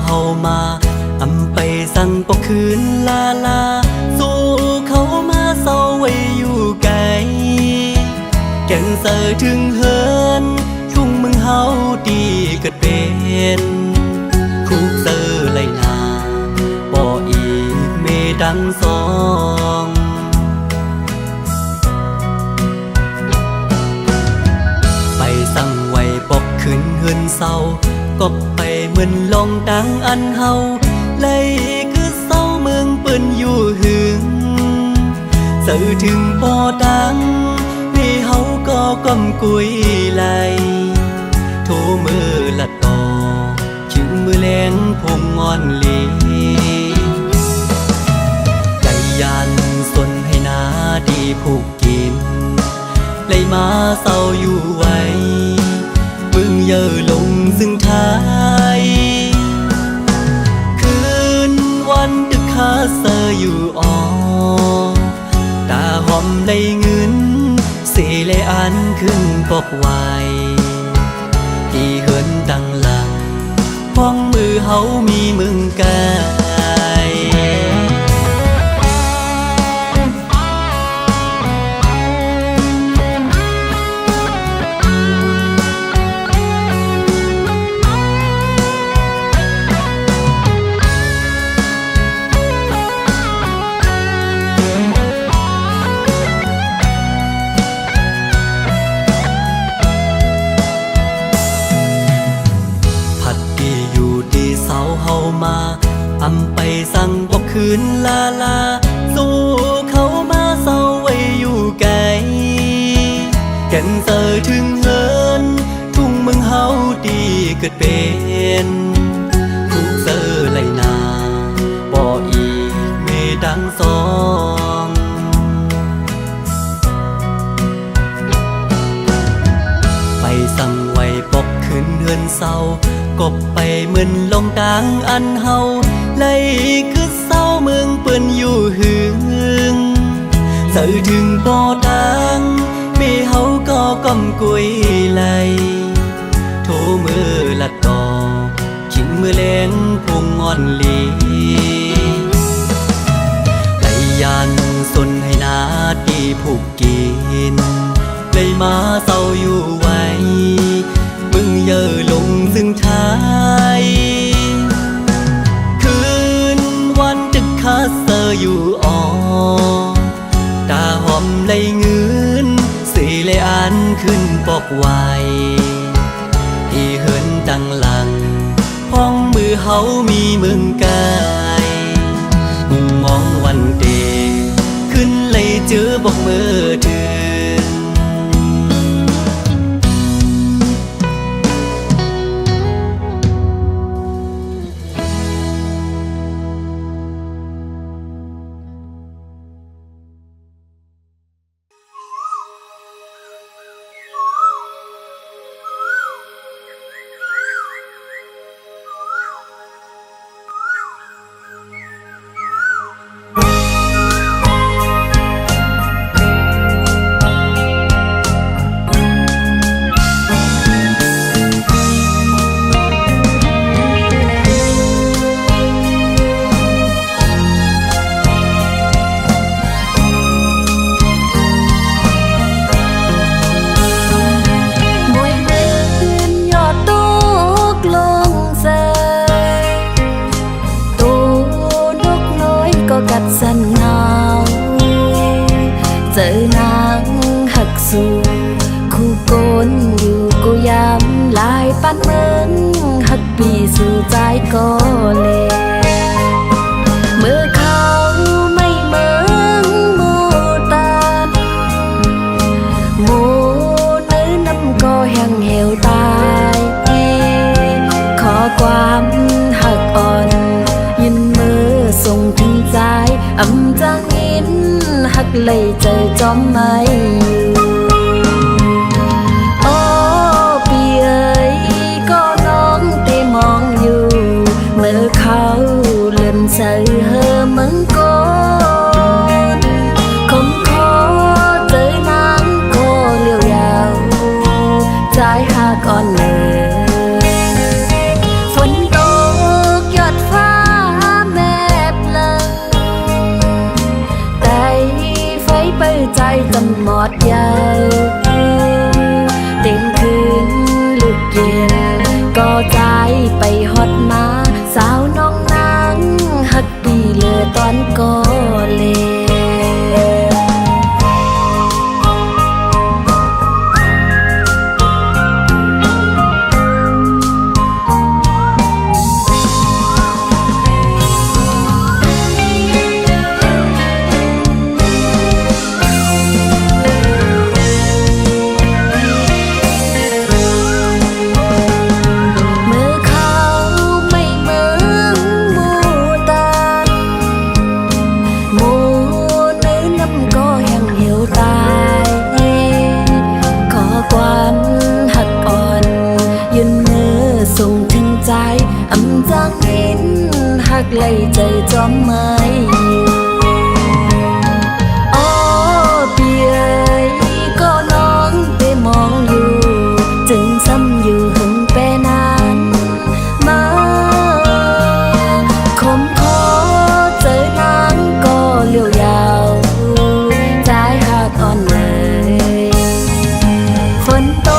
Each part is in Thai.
เฮามาอำไปสั่งปกคืนลาลาสู้เขามาเศร้าไว้อยู่ไกลแก่นเสือถึงเฮินทุ่งมึงเฮาดีเกิดเป็นคุกเสือไหลนาบ่อีกเมดังสองไปสั่งไว้ปกคืนเฮือนเศร้าก็ไปเหมือนลองดังอันเฮาเลยคือเศร้าเมืองเปิ้นอยู่หึงสื่อถึงบ่ดังพี่เฮาก็กำกุยไหลโทมือละต่อถึงมือแรงพงงอนลีใจยันสนให้นาดีผูกกินเลยมาเศร้าอยู่ไว้มึงเย่อลงซึ่งท้ายคืนวันดึกคาเซออยู่อ่อตาหอมเลยเงินสีเลยอันขึ้นปกไว้ที่เหินดังหลังพ้องมือเฮามีมึงกายอำไปสั่งบอกคืนลาลาสู้เขามาเศร้าไว้อยู่ไกลแก่นเสือถึงเฮินทุ่งเมืองเฮาดีเกิดเป็นคุกเสือไหลนาบ่อีกเมดังสองไปสั่งไว้ปกคืนเฮือนเศร้ากบไปเหมือนลงดังอันเฮาเลยคือเศร้าเมืองเปิ้นอยู่หึงสื่อถึงบ่ดังมีเฮาก็กำกุยไหลโทมือละต่อขิงมือแรงพงงอนลีไหลยันสนให้นาดีผูกกินเลยมาเศร้าอยู่ไว้มึงเย่อลงซึ่งท้ายคืนวันดึกคาเซออยู่อ่อตาหอมเลยเงินสีเลยอันขึ้นปกไว้ที่เหินดังหลังพ้องมือเฮามีมึงกายมองวันเดขึ้นเลยเจอบอกมือเธอเจอนางหักสู่คู่โกนอยู่กูยามลายปันเมืองหักปีสู่ใจก็เลยเมื่อเขาไม่เมืองโมตาโมเนื้อน้ำก็แห้งเหี่ยวตายขอความหักอ่อนยินมือส่งถึงใจอำจังอินหักเลยเจอจอมไม่อยู่โอ้พี่เอ๋ยก็น้องเตมองอยู่เมื่อเขาเลื่อนใส่เฮอมึงโกนคงขอเจอนางก็เลี้ยวยาวใจหักอ่อนเลยฝนตกย กไล่ใจจอมไม่โอ้เปียก็น้องได้มองอยู่จึงซ้ำอยู่หึงแปนานมาคมขอเจอนางก็เลี้ยวยาวใจหักอ่อนเลยฝนต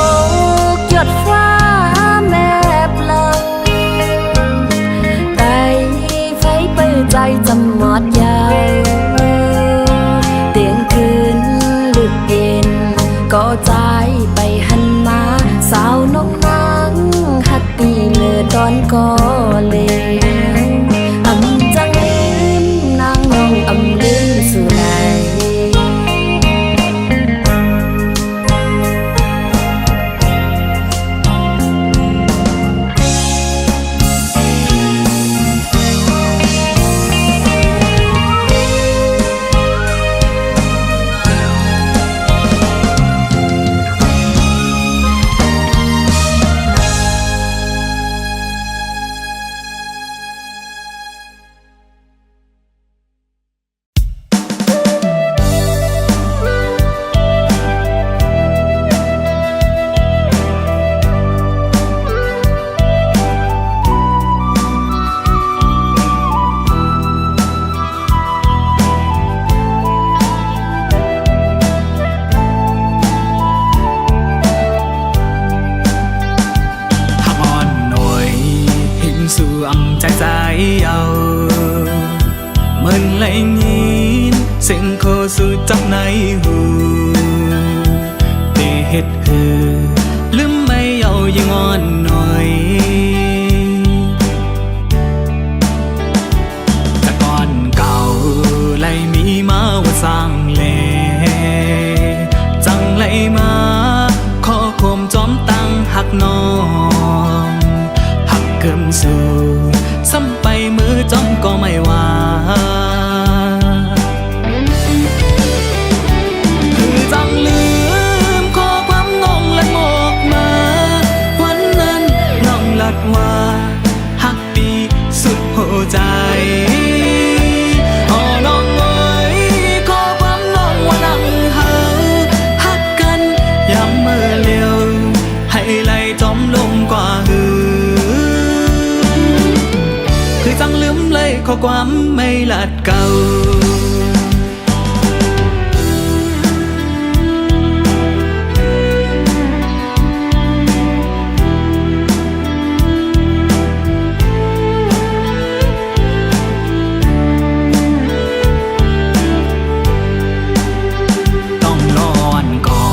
กหยดฟ้าแม่เปล่าไต่ไฟเปิดใจจำหมอดยาวเตียงคืนลึกเย็นก็ใจไปหันมาสาวนงนางหักตีเลือดอนก็เลยอำจังลืมนางน้องอำลืมสู่ไหนmình lại nhìn sinh khô sự trong này hù để hết hư lướm mây âu như ngon nổi ta còn cầu lại mi máu sang lệ chẳng lại má khó khom chóm tăng hạc non hạc cơm dùซ้ำไปมือจ้องก็ไม่ว่าคือจังลืมข้อความงงและหมกมาวันนั้นน้องลัดว่าฮักปีสุดหัวใจอ๋อน้องเอ๋ยข้อความน้องว่านั่งหาฮักกันย้ำเมื่อเลี้ยวให้ไหลจมลงกว่าหือจังลืมเลยข้อความไม่ลัดเก่าต้องนอนก่อ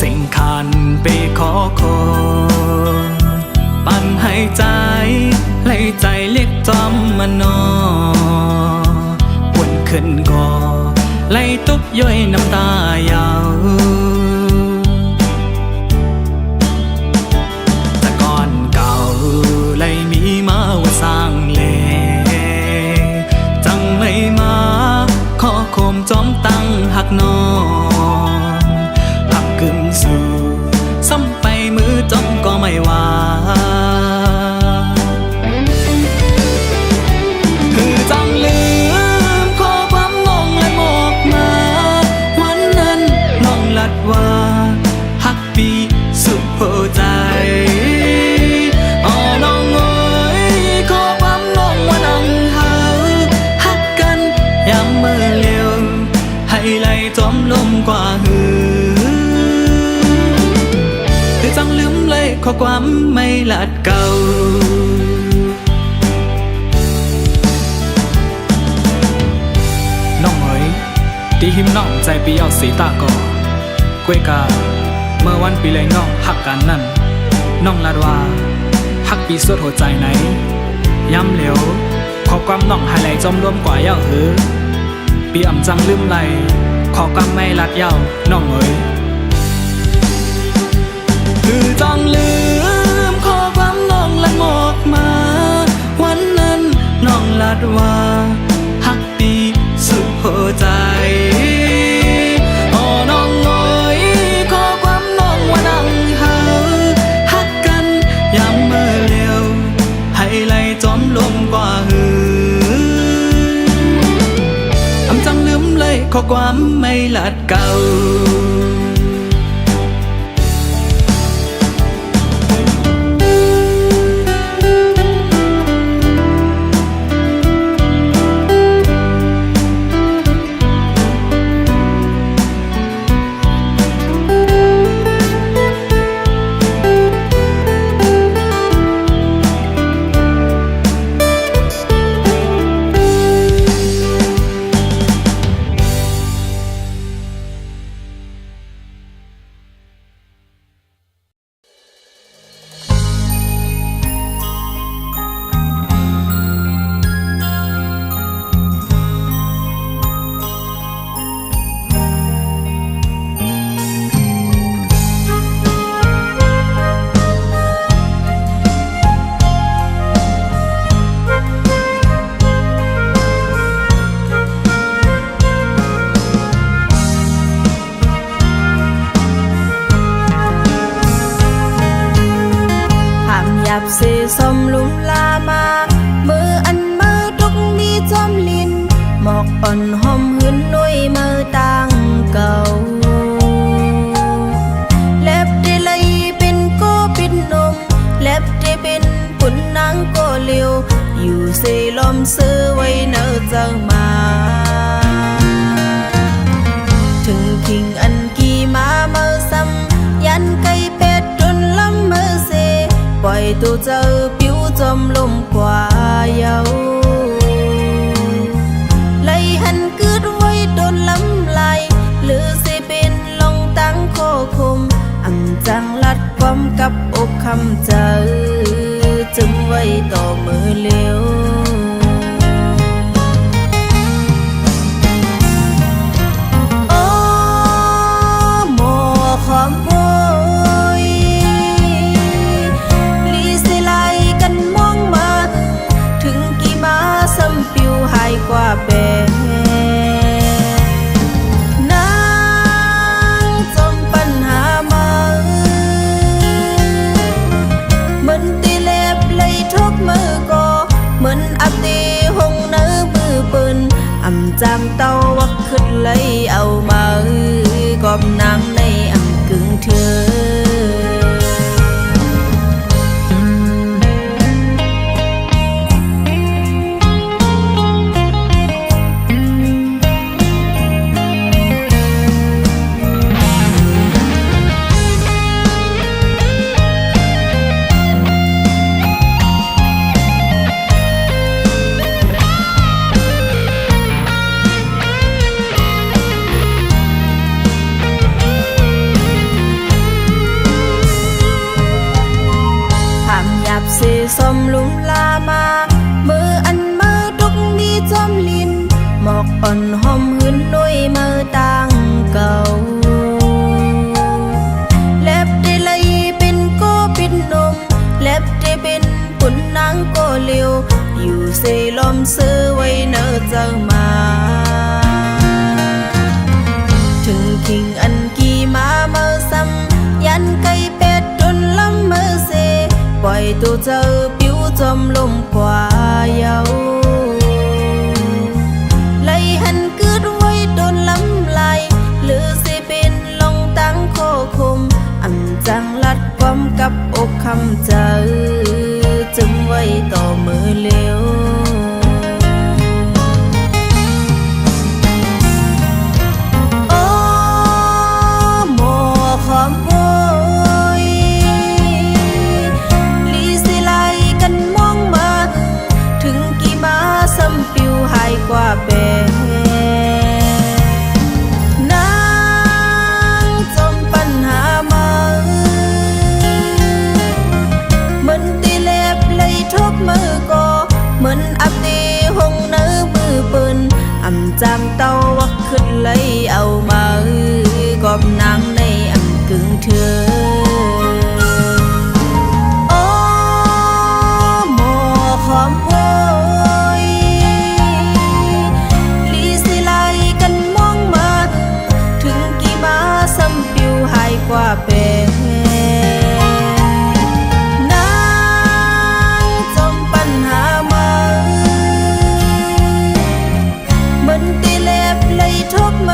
สิ่งคันไปขอปั่นให้ใจไล่ใจเรียกจอมมันนอวนขึ้นก่อไล่ตุกย้อยน้ำตายาวแต่ก่อนเก่าไล่มีมาว่าสร้างเลจังไม่มาขอโคมจอมตั้งหักนอนหักกึมสู่ซ้ำไปมือจอมก็ไม่ว่าว่าฮักปีสุดหัวใจอ๋อน้องเอ๋ยขอความน้องว่านั่งหาฮักกันย้ำเมื่อเลี้ยวให้ไหลจมลมกว่าหือคือจังลืมเลยข้อความไม่ลัดเก่าน้องเอ๋ยตีหิมน้องใจปีเอาสีตาก่อกวยกาเมื่อวันปีเลยน้องหักกันนั่นน้องลาดว่าหักปีสุดหัวใจไหนย้ำเหลวขอความน้องให้ไหลจมรวมกว่าเย้าหือปีอ่ำจังลืมไหลขอความไม่ลัดเย้าน้องเอ๋ยคือจังลืมขอความน้องละหมกมาวันนั้นน้องลาดว่าหักปีสุดหัวใจจอมลมกว่าหือ ข้อความไม่ลัดเก่าเสสมลุมลามามืออันมือทุกมีจอมลินหมอกอ่อนหอมหืนนุยมือต่างเก่าเล็บได้เลยเป็นโกปินนมเล็บได้เป็นปุ่นนางโกเลียวอยู่เสลมซื้อไว้เนอเจ้ามาถึงคิงอันกี่มาเมื่อซ้ำยันไก่เป็ดจนล้ำมือเสปล่อยตัวเจอผิวจมลมกว่าเยาไล่หันกึดไว้โดนลำลายหรือสิเป็นลงตั้งโคคมอ่ำจังลัดความกับอกคำเจอจึงไว้ต่อมือเลี้ยวโอ้หมอความกว่าแปรนางจมปัญหามาเหมือนตีเล็บเลยทุกมือก็เหมือนอับตีหงเนื้อมือปืนอ่ำจางเต้าวักขึ้นเลยเอามากอบนางในอ่ำกึ่งเธอเสสมลุมลามามืออันมือทุกมีจอมลินหมอกอ่อนหอมหืนนุยมือต่างเก่าเล็บได้เลยเป็นโกปินนมเล็บได้เป็นปุ่นนางโกเลียวอยู่เสลมซื้อไว้เนอเจ้ามาถึงคิงอันกี่มาเมื่อซ้ำยันไก่เป็ดจนล้ำมือเสปล่อยตัวเจอผิวจมลมกว่าเยาไล่หันกึดไว้โดนลำลายหรือสิเป็นลงตั้งโคคมอ่ำจังลัดความกับอกคำเจอจึงไว้ต่อมือเลี้ยวโอ้หมอความปิวหายกว่าแปรนางจมปัญหามาเหมือนตีเล็บเลยทุกมือก็เหมือนอับตีหงเนื้อมือปืนอ่ำจางเต้าวักขึ้นเลยเอามากอบนางในอ่ำกึ่งเธอโอ้หมอความกว่าแปรนางจมปัญหามาเหมือนตีเล็บเลยทุกมื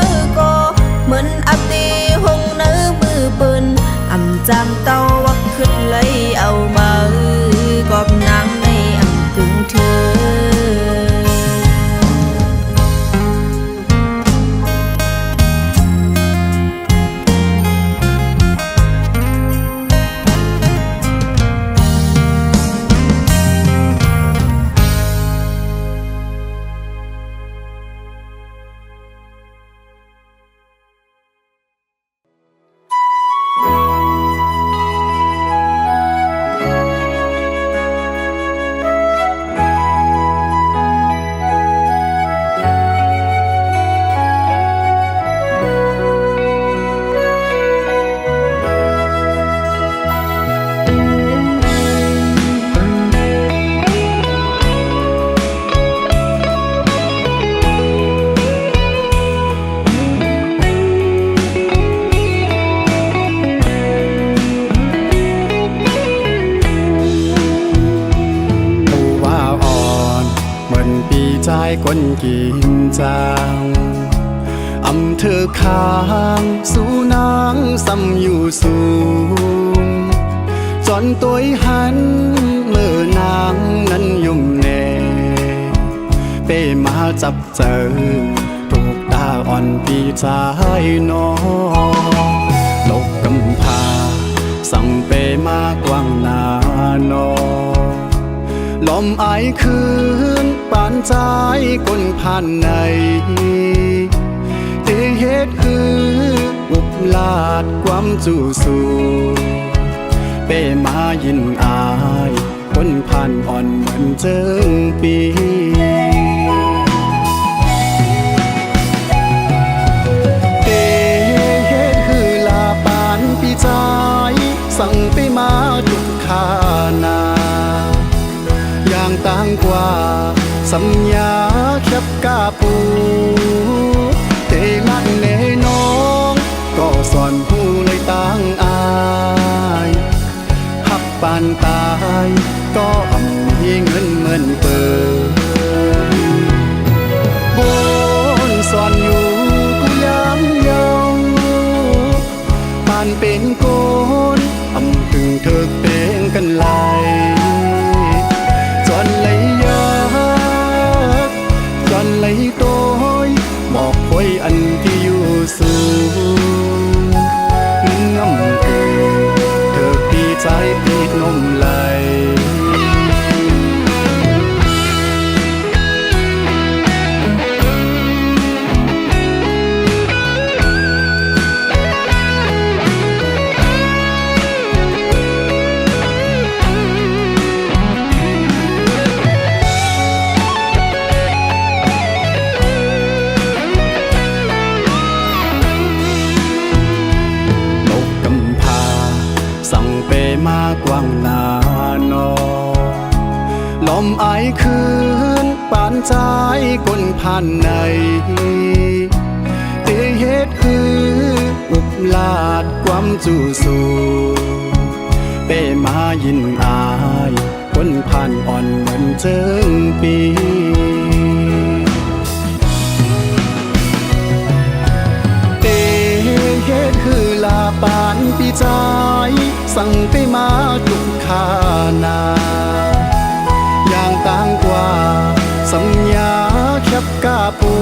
ปีใจคนกินจางอำเธอค้างสู่นางซ้ำอยู่สูงจอนตัวหันเมื่อนางนั้นยุ่มแน่เป้มาจับเจอถูกตาอ่อนปีใจน้องลกกำพาสั่งเป้มากว้างหน้านอลมอายคืนปานใจคนผ่านในเตเหตุคืออุบลาดความจูสู่เป้มายินอายคนผ่านอ่อนเหมือนเจิงปีเตเหตุคือลาปานปีใจสั่งไปมาทุกขานาอย่างต่างกว่าสัญญาแคบกาปูเตลัดเนน้องก็สอนผู้เลยต่างอายหักปานตายก็อ่ำให้เงินเหมือนเปิดบนสอนอยู่กูย้ำเยาปานเป็นโกนอำถึงเธอเป็นกันไหลจอนเลยยากจอนเลยโตยบอกไว้อันที่อยู่สูงน้ำเกินเธอปีใจปีนมไหลสั่งเปมากว้างหน้านอลมอายคืนปานใจคนผ่านในเตเหตุคืออุบลาดความจูสู่เป้มายินอายคนผ่านอ่อนเหมือนเจิงปีเตเหตุคือลาปานปีใจสั่งไปมาทุกขานาอย่างต่างกว่าสัญญาแคบกาปู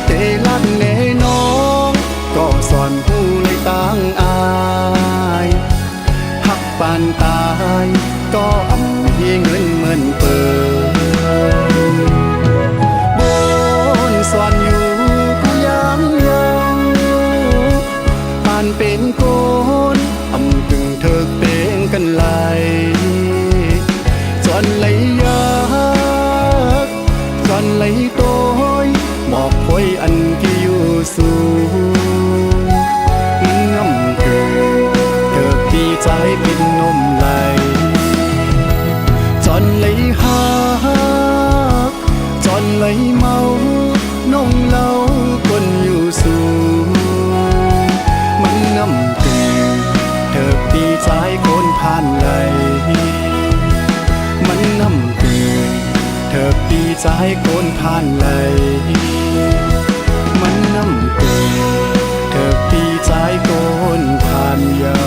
เตลัดเนน้องก็สอนผู้เลยต่างอายหักปานตายก็อ่ำให้เงินเหมือนเปิดบนสอนอยู่กูย้ำยังปานเป็นโกนอำถึงเธอเป็นกันไหลจอนเลยยากจอนเลยโตยบอกไว้อันที่อยู่สูงน้ำเกินเธอปีใจเป็นนมไหลจอนเลยหักจอนเลยเมานมเหล้าคนอยู่สูงมันน้ำเกินเธอปีใจคนผ่านไหลมันน้ำเกินเธอปีใจคนผ่านไหลมันน้ำเกินเธอปีใจคนผ่านเยา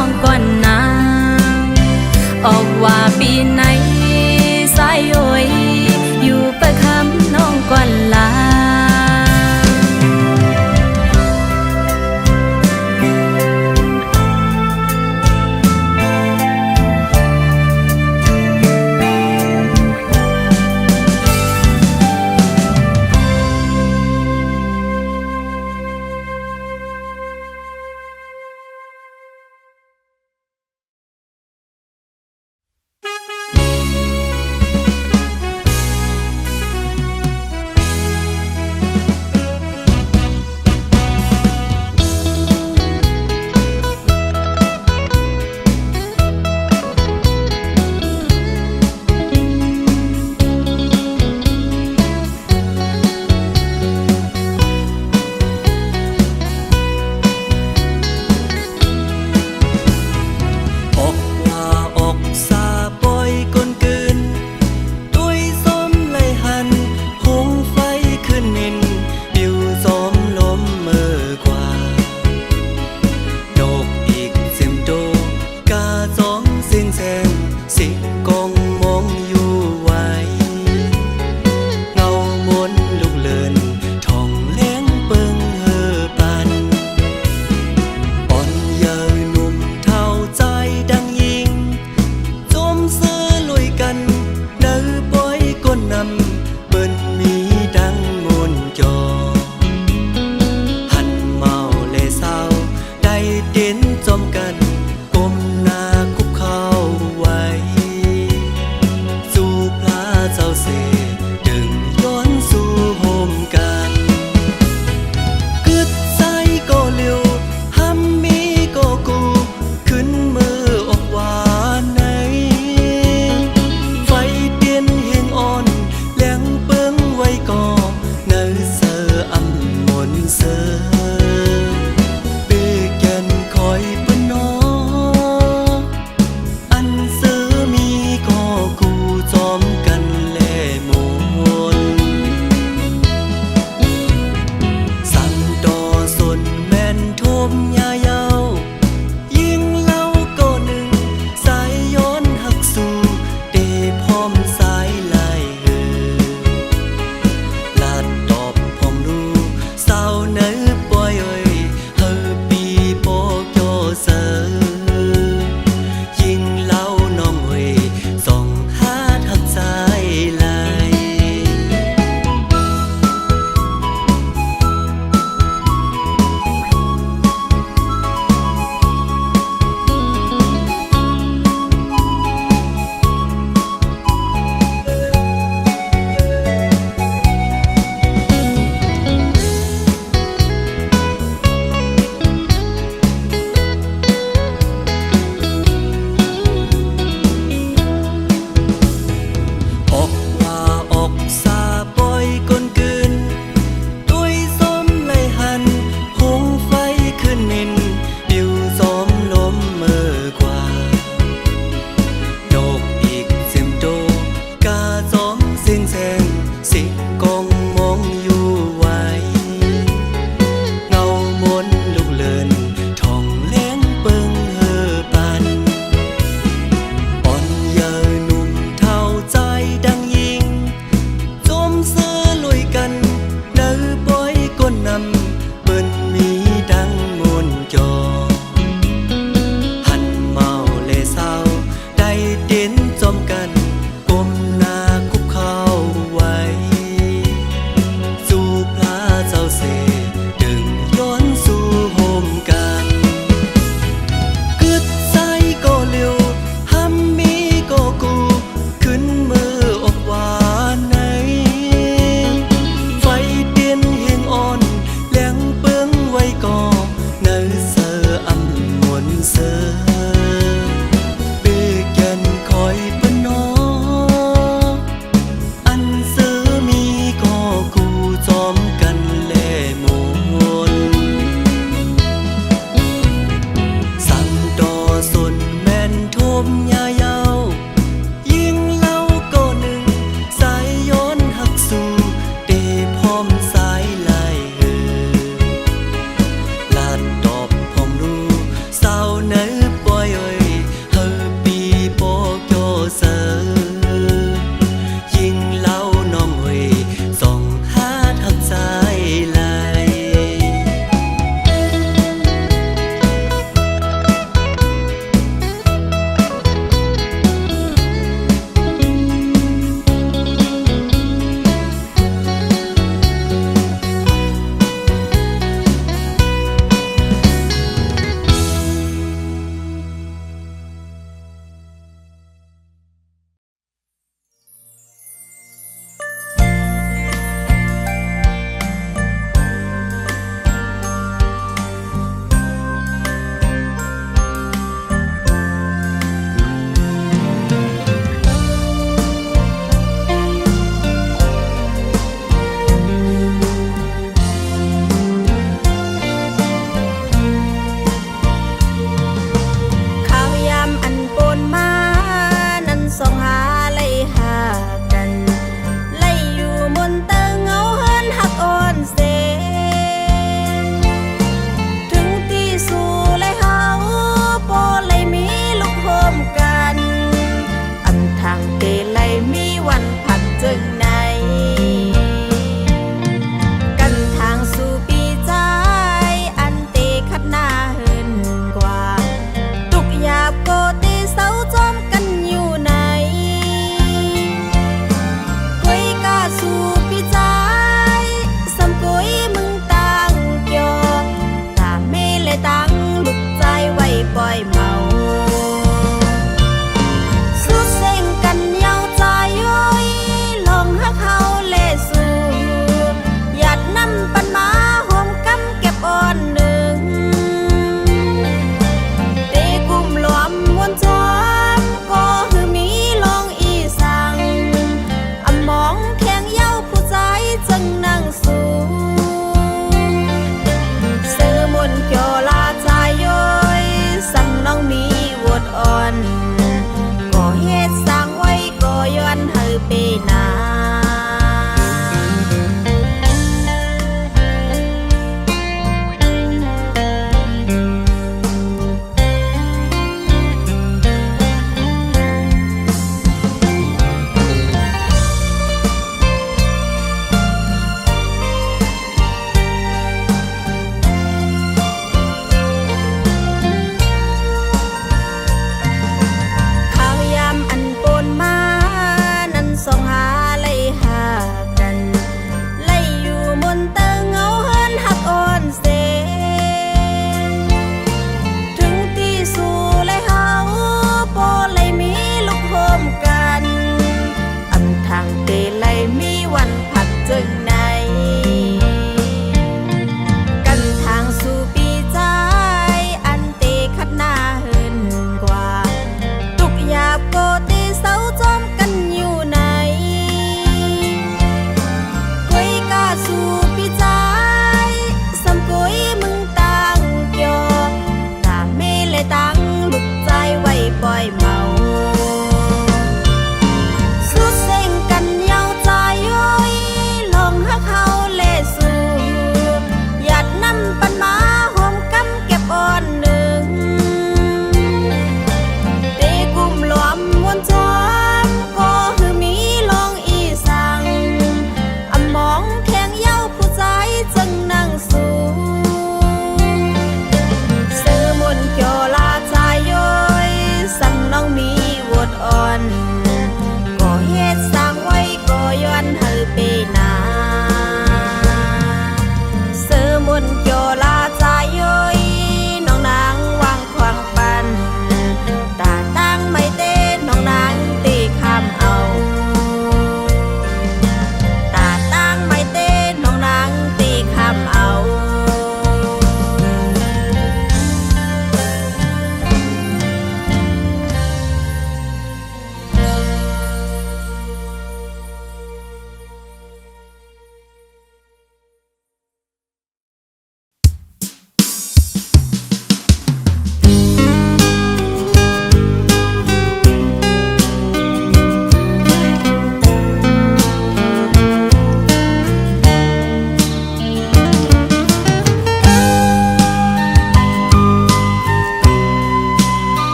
องก่อนนางออกว่าปีไหนสายโอยอยู่ประคำน้องก่อนลา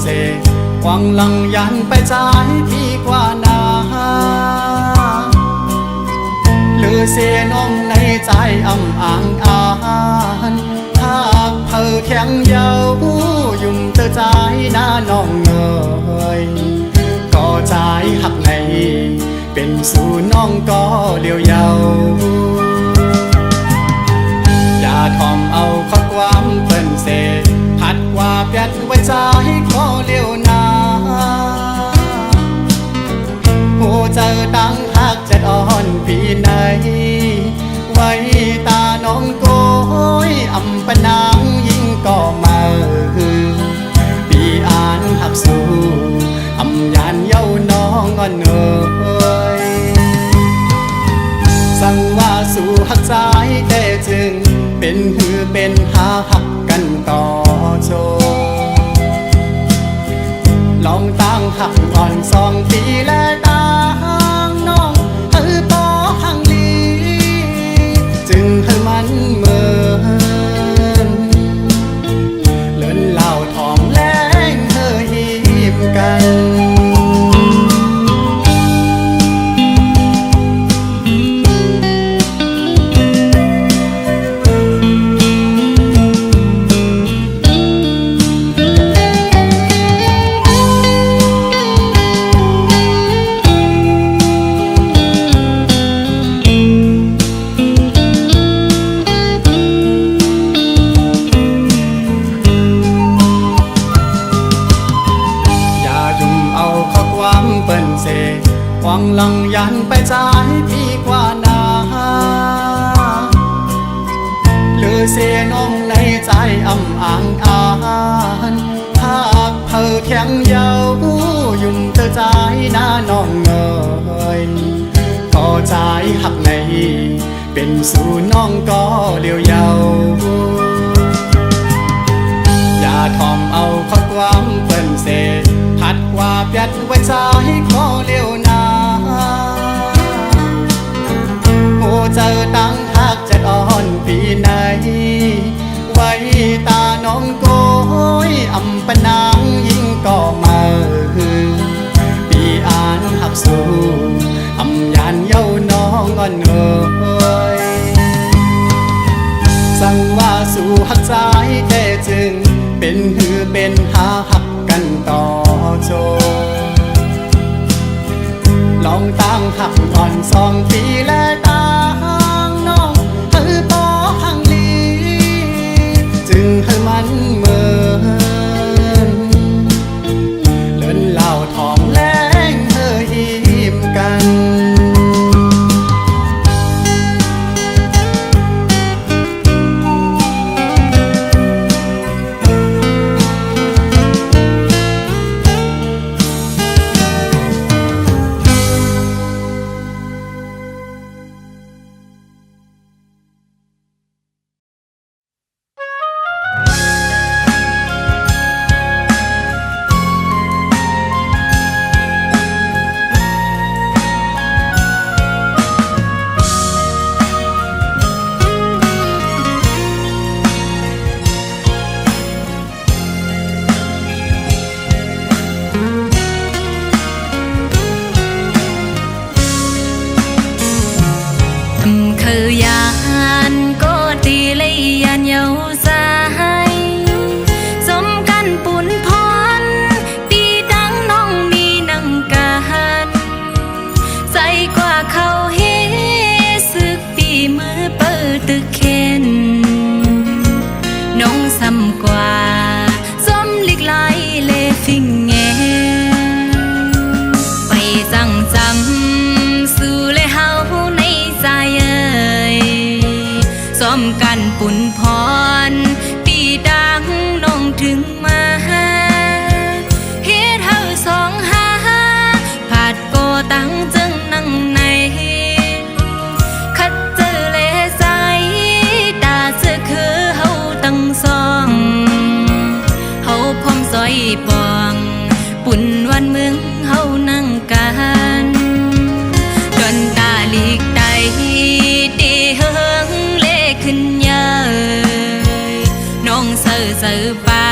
เสหวังลังยันไปใจพี่กว่านาหรือเสียน้องในใจอ่ำอ่างอาหากเพอแข็งเยายุ่มเตอใจหน้าน้องเงยก็ใจหักในเป็นสู่น้องก็เลี้ยวเยาอย่าทอมเอาข้อความเปิ้นเสพัดว่าเปียดไว้ใจก็เลี้ยวนาหูเจอดังหักจะอ่อนพี่ไหนไว้ตาน้องโกยอำปะนางยิ่งก็มาพี่อ่านหักสู้อำยานเย้าน้องอ่อนเอ่ยสั่งว่าสู่หักใจแต่จึงเป็นหือเป็นหาหักกันต่อโชลองตั้งหักอ่อน2 ปีและตั้งน้องปอหังลีจึงให้มันเหมือนเลินเหล่าทองแรงเธอหิมกันหวังลังยันไปใจพี่กว่านาหรือเสียน้องในใจอ่ำอ่างอาหากเพอแข็งเยายุ่มเตอใจหน้าน้องเงยก็ใจหักในเป็นสู่น้องก็เลี้ยวเยาอย่าทอมเอาข้อความเปิ้นเสพัดว่าเปียดไว้ใจก็เลี้ยวนาหูเจอดังหักจะอ่อนปีไหนไว้ตาน้องโกยอำปะนางยิ่งก็มาพี่อ่านหักสู้อำยานเย้าน้องอ่อนเอ่ยสั่งว่าสู่หักใจแต่จึงเป็นหือเป็นหาหักกันต่อโชลองตั้งหักอ่อน2 ปีและตั้งน้องปอหังลีจึงให้มันเหมือนเลินเหล่าทองแรงเธอหิมกันกันปุ่นพรปีดังน้องถึงมาเฮ็ดเฮา2 หาผาดโกตั้งจึงนั่งในคัดเจอเลใสตาเสือคือเฮาตั้ง2เฮาพร้อมซอยปองปุ่นวันเมืองเฮานั่งกันจนตาลีกไตตีเฮิงเลขึ้นเยอะน้องเสือป่า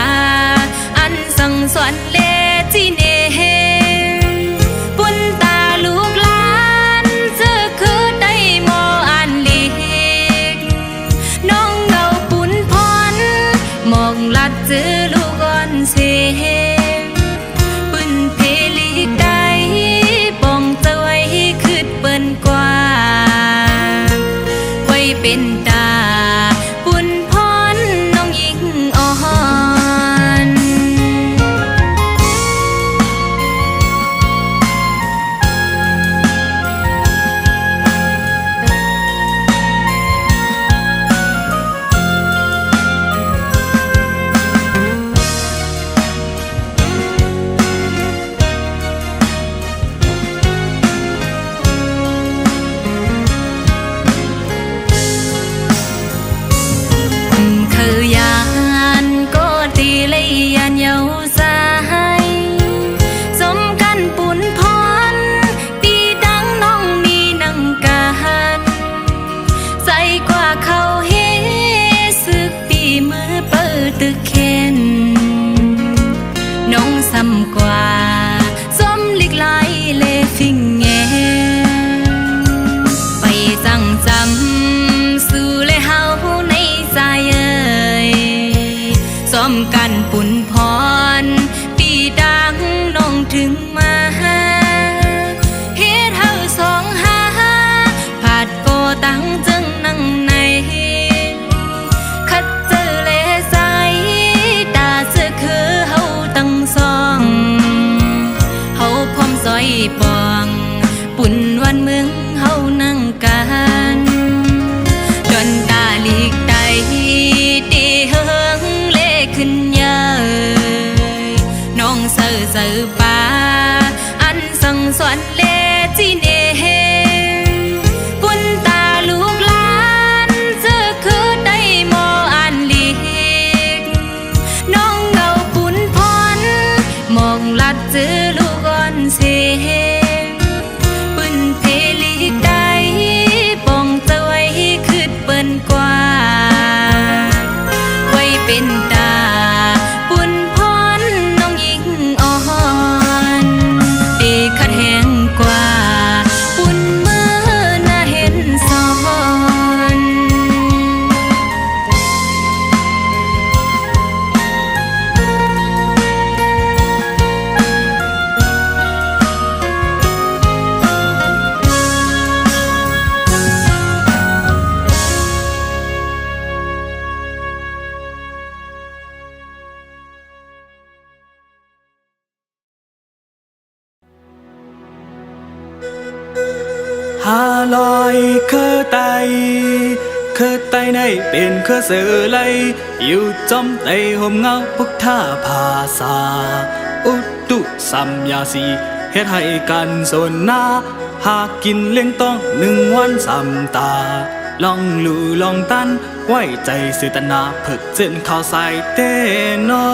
อันสัง สวนเลจีเนปุ่นตาลูกหลานเสื้อคือได้มออันเล็กน้องเงาปุ่นพรมองลัดเจอลูกอ่อนเสปืนเพลีกได้ปองจะไว้คืดเปิ้นกว่าไว้เป็นตาปุ่นพรน้องยิ่งอ่อนตึกเข็นน้องซ้ำกว่าส้มลิกไหลเลฟิงแงไปสั่งจำสู่เลยเฮาในใจเอ่ยซ้อมกันปุ่นพรปีดังน้องถึงมาเฮ็ดเฮาสองหาผาดโกตั้งจึงนั่งในปองปุ่นวันเมืองเฮานั่งกันดอนตาลีกไตตีเฮิงเลขึ้นเยอะน้องเสือเสือป่าอันสั่งสอนเลจีเนปุ่นตาลูกหลานเสือคือได้มออันลีกน้องเงาปุ่นพรมองลัดเจอลูกอ่อนเสปืนเพลีกได้ปองจะไว้คืดเปิ้นกว่าไว้เป็นตาปุ่นพรน้องยิ่งอ่อนเดขัดแห้งกว่าปุ่นเมื่อน่าเห็นสอนหาลอยเคอไตในเป็นเคอเสือไหลอยู่จอมไตห่มเงาพุกท่าภาษาอุตุสัมยาสีเฮ็ดให้กันสนหน้าหากกินเลี้ยงต้อง1 วัน3 ตาลองลู่ลองตันไว้ใจสิตนาเพิกเจนข่าวใส่เต้นอ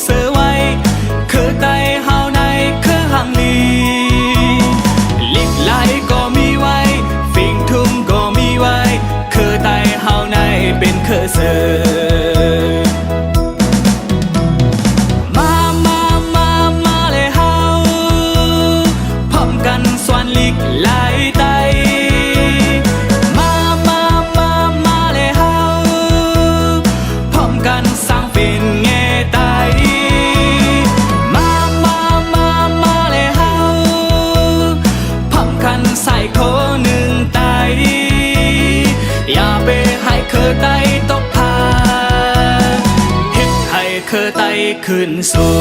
เสือไว้คือไตเฮาในคือหังลีลิกไหลก็มีไว้ฟิงทุ่มก็มีไว้คือไตเฮาในเป็นคือเสือมาเลยเฮาพร้อมกันสวนลิกไหลไตมาเลยเฮาพร้อมกันสร้างเป็นแง่ไตใส่โคเนื้ คือไตขึ้นสู่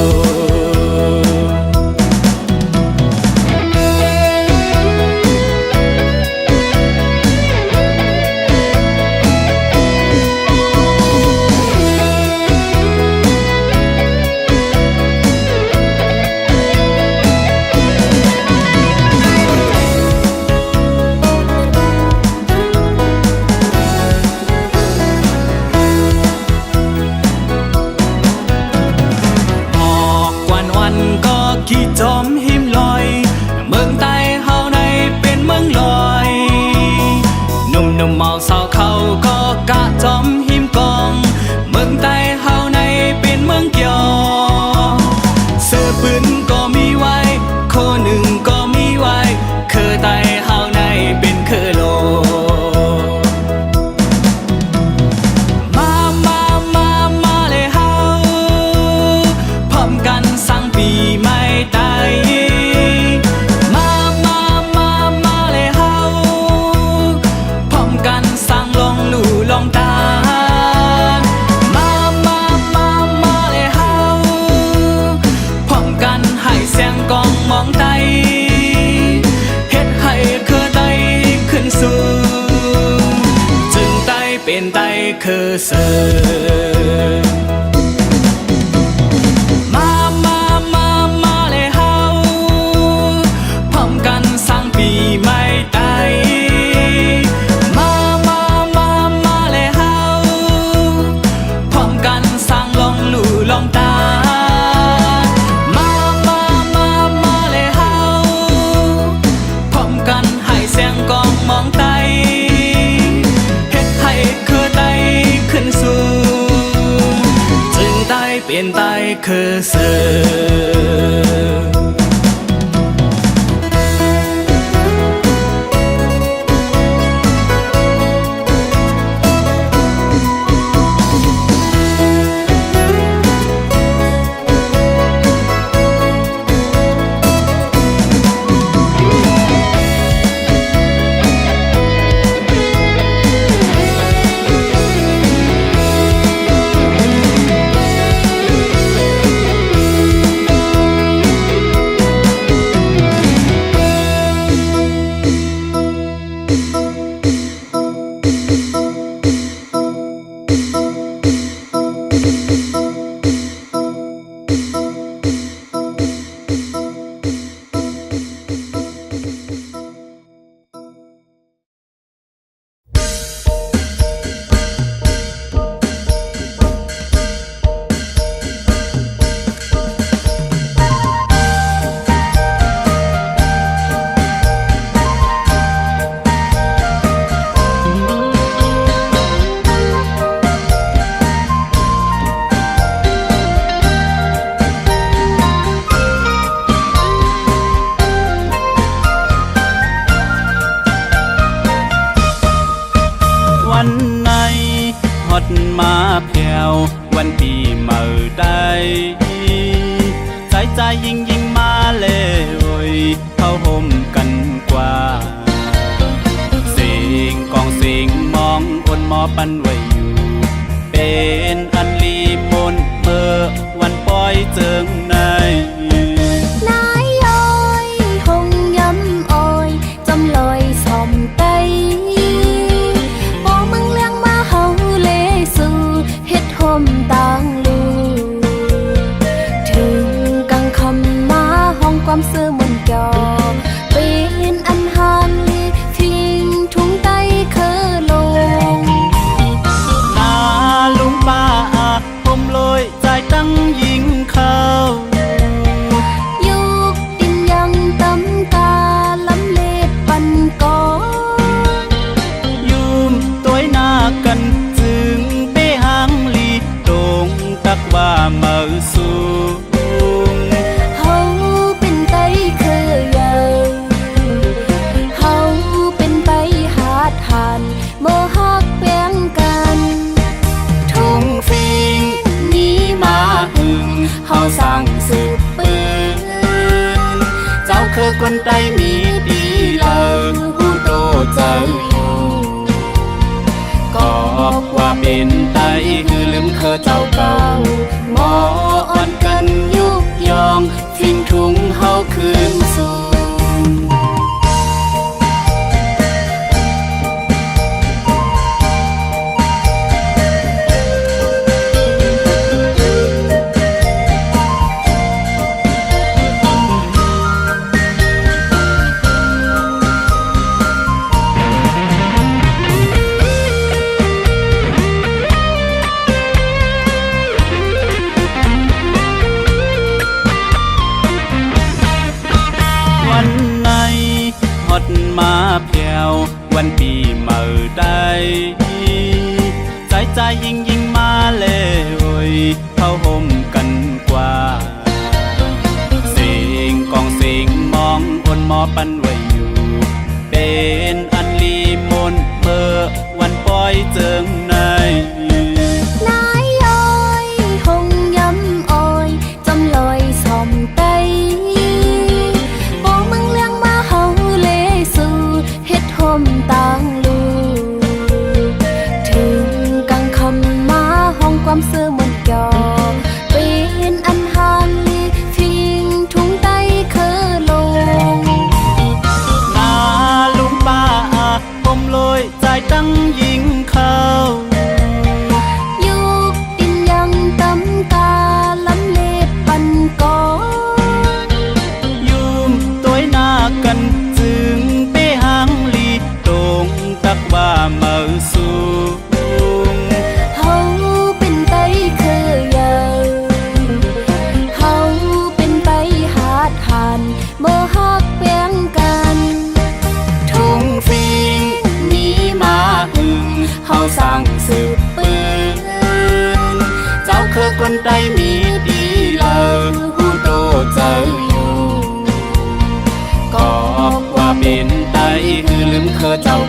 ก็ขี้จอมหิมลอยเมืองใต้เฮาในเป็นเมืองลอยหนุ่มเมาสาวเขาก็กะจอมหิมกองเมืองใต้เฮาในเป็นเมืองเกี่ยวเสื้อปืนก็มีไว้โคหนึ่งก็มีไว้คือใต้เฮาในเป็นคือโลมาเลยเฮาพร้อมกันสั่งปีใหม่ไต้มาเลยเฮาพร้อมกันสั่งลองลู่ลองตามาเลยเฮาพร้อมกันให้เสียงกองมองไต้เฮ็ดให้คือไต้ขึ้นสูงจึงไต้เป็นไต้คือเสือเป็นไต้คือเสือมาแผ่ววันปีเมื่อใดใจยิ่งมาเลยเข้าห่มกันกว่าเสียงกองเสียงมองอนหมอปันไว้อยู่เป็นอันลีมนเมื่อวันปล่อยเจิงในนายอ้อยหงย้ำอ้อยจำลอยสอมไตบ่มึงเลี้ยงมาเฮาเลสู่เฮ็ดห่มต่างลูถึงกังคำมาห้องความซื่อมนจอเป็นอันหานลีทิ้งทุ่งไตคือลงนาลุงป้าผมลอยใจตั้งยิงเข้ายุกดินยังตำกาลำเล็ดปันกอยืมตัวหน้ากันจึงไปหางลีตรงตักว่าเมื่อสูงเฮาเป็นไตคือใหญ่เฮาเป็นไตหาดหันเมื่อฮักแป้งกันทุ่งฟิงนี้มาหึงเฮาสั่งสืบปืนเจ้าคือคนไตมีดีเลยผู้โตเจ้าอยู่ก็ว่าเป็นไตคือลืมเค อเจ้าเก่าหมออ่อนกันยุกยองทิ้งทุงเฮาคืนสู่วันไหนฮอดมาเพียววันปีเมื่อใดใจยิ่งมาเลยเข้าห่มกันกว่าเสียงกองเสียงมองอนหมอปันไว้อยู่เป็นอันลีมนเมื่อวันปล่อยเจิงในนายอ้อยหงย้ำอ้อยจำลอยสอมไตบอกมึงเลี้ยงมาเฮาเลสู่เฮ็ดห่มต่างลูถึงกังคำมาห้องความเสื่อมนยอเป็นอันห่างลีทิ้งทุ่งใต้เคอลงนาลุงป้าผมลอยใจตั้งยิงเข้ายุกดินยังตำกาลำเล็บปันก่อยุ่มตัวหน้ากันจึงเปหางลีตรงตักว่าเมื่อสูงเฮาเป็นไตคือยาวเฮาเป็นไปหาดหันเมื่อฮักเปียงกันทุ่งฟิงมีมาหึงเฮาสร้างสืบปืนเจ้าคือคนใดมีดีเลยผู้โตเจ้าอยู่ก็ว่าเป็นไตคือลืมเคอเจ้า